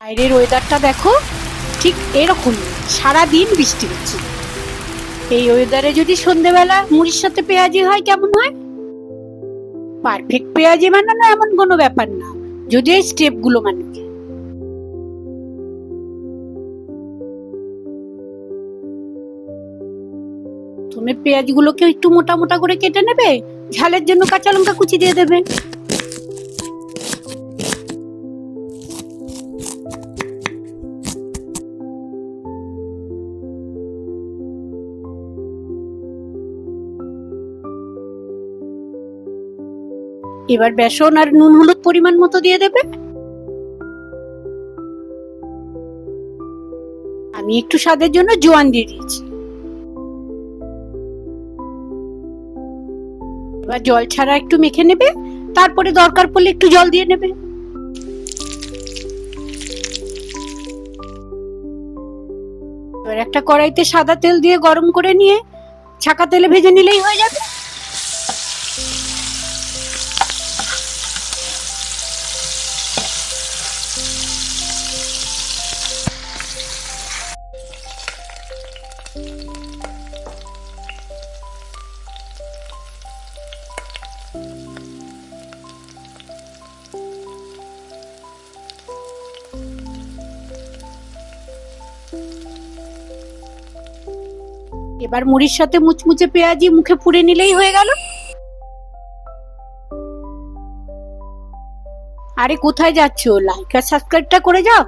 বাইরের ওয়েদারটা দেখো, ঠিক এরকম সারাদিন বৃষ্টি হচ্ছে। এই ওয়েদারে যদি সন্ধেবেলা মুড়ির সাথে পেঁয়াজি হয় কেমন হয়? পারফেক্ট পেঁয়াজি বানানো এমন কোনো ব্যাপার না, যদি এই স্টেপ গুলো মানে। তুমি পেঁয়াজ গুলোকে একটু মোটা মোটা করে কেটে নেবে, ঝালের জন্য কাঁচা লঙ্কা কুচি দিয়ে দেবে। এবার বেসন আর নুন হলুদ পরিমাণ মতো দিয়ে দেবে। আমি একটু স্বাদের জন্য জোয়ান দিয়ে দিয়েছি। এবার জল ছাড়া একটু মেখে নেবে, তারপরে দরকার পড়লে একটু জল দিয়ে নেবে। এবার একটা কড়াইতে সাদা তেল দিয়ে গরম করে নিয়ে ছাকা তেলে ভেজে নিলেই হয়ে যাবে। এবার মুড়ির সাথে মুচমুচে পেঁয়াজি মুখে পুড়ে নিলেই হয়ে গেল। আরে কোথায় যাচ্ছো? লাইক আর সাবস্ক্রাইবটা করে যাও।